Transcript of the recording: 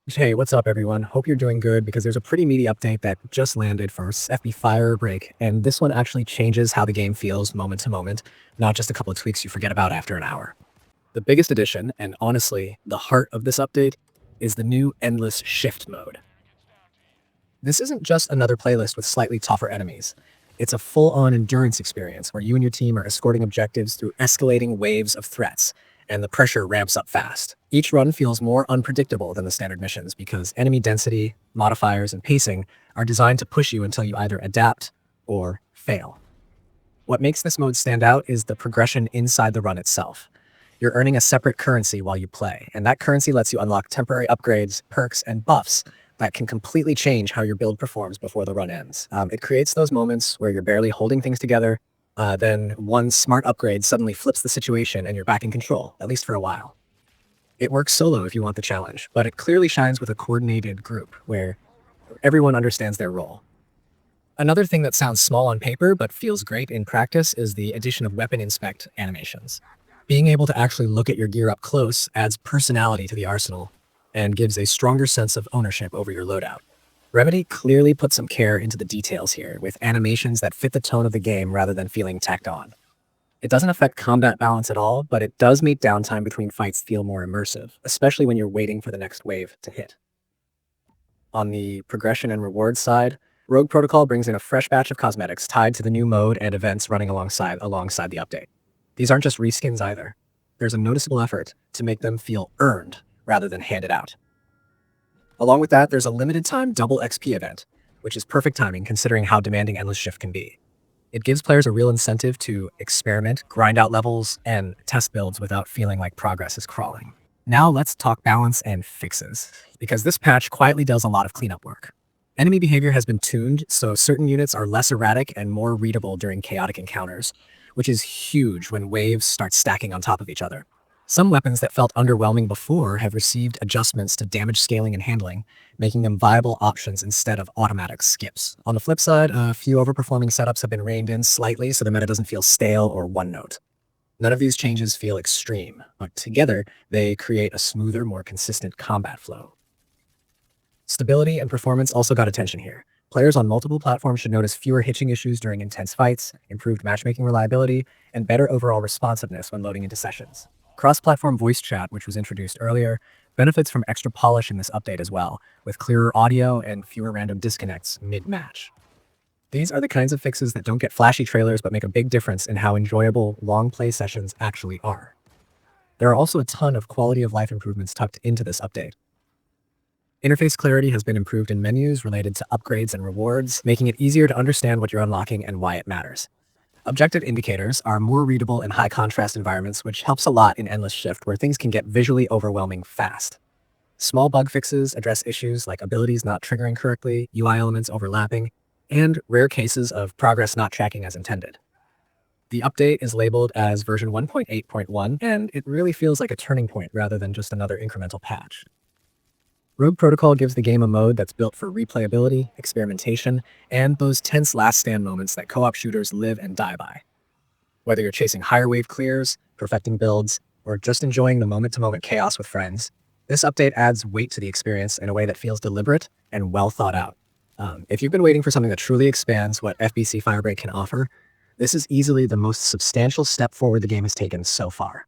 Hey, what's up, everyone? Hope you're doing good because there's a pretty meaty update that just landed for FB Firebreak, and this one actually changes how the game feels moment to moment, not just a couple of tweaks you forget about after an hour. The biggest addition, and honestly, the heart of this update, is the new Endless Shift mode. This isn't just another playlist with slightly tougher enemies. It's a full-on endurance experience where you and your team are escorting objectives through escalating waves of threats, and the pressure ramps up fast. Each run feels more unpredictable than the standard missions because enemy density, modifiers, and pacing are designed to push you until you either adapt or fail. What makes this mode stand out is the progression inside the run itself. You're earning a separate currency while you play, and that currency lets you unlock temporary upgrades, perks, and buffs that can completely change how your build performs before the run ends. It creates those moments where you're barely holding things together, then one smart upgrade suddenly flips the situation and you're back in control, at least for a while. It works solo if you want the challenge, but it clearly shines with a coordinated group where everyone understands their role. Another thing that sounds small on paper but feels great in practice is the addition of weapon inspect animations. Being able to actually look at your gear up close adds personality to the arsenal and gives a stronger sense of ownership over your loadout. Remedy clearly put some care into the details here, with animations that fit the tone of the game rather than feeling tacked on. It doesn't affect combat balance at all, but it does make downtime between fights feel more immersive, especially when you're waiting for the next wave to hit. On the progression and rewards side, Rogue Protocol brings in a fresh batch of cosmetics tied to the new mode and events running alongside the update. These aren't just reskins either. There's a noticeable effort to make them feel earned rather than handed out. Along with that, there's a limited time double XP event, which is perfect timing considering how demanding Endless Shift can be. It gives players a real incentive to experiment, grind out levels, and test builds without feeling like progress is crawling. Now let's talk balance and fixes, because this patch quietly does a lot of cleanup work. Enemy behavior has been tuned, so certain units are less erratic and more readable during chaotic encounters, which is huge when waves start stacking on top of each other. Some weapons that felt underwhelming before have received adjustments to damage scaling and handling, making them viable options instead of automatic skips. On the flip side, a few overperforming setups have been reined in slightly so the meta doesn't feel stale or one-note. None of these changes feel extreme, but together they create a smoother, more consistent combat flow. Stability and performance also got attention here. Players on multiple platforms should notice fewer hitching issues during intense fights, improved matchmaking reliability, and better overall responsiveness when loading into sessions. Cross-platform voice chat, which was introduced earlier, benefits from extra polish in this update as well, with clearer audio and fewer random disconnects mid-match. These are the kinds of fixes that don't get flashy trailers but make a big difference in how enjoyable long play sessions actually are. There are also a ton of quality of life improvements tucked into this update. Interface clarity has been improved in menus related to upgrades and rewards, making it easier to understand what you're unlocking and why it matters. Objective indicators are more readable in high-contrast environments, which helps a lot in Endless Shift, where things can get visually overwhelming fast. Small bug fixes address issues like abilities not triggering correctly, UI elements overlapping, and rare cases of progress not tracking as intended. The update is labeled as version 1.8.1, and it really feels like a turning point rather than just another incremental patch. Rogue Protocol gives the game a mode that's built for replayability, experimentation, and those tense last stand moments that co-op shooters live and die by. Whether you're chasing higher wave clears, perfecting builds, or just enjoying the moment-to-moment chaos with friends, this update adds weight to the experience in a way that feels deliberate and well thought out. If you've been waiting for something that truly expands what FBC Firebreak can offer, this is easily the most substantial step forward the game has taken so far.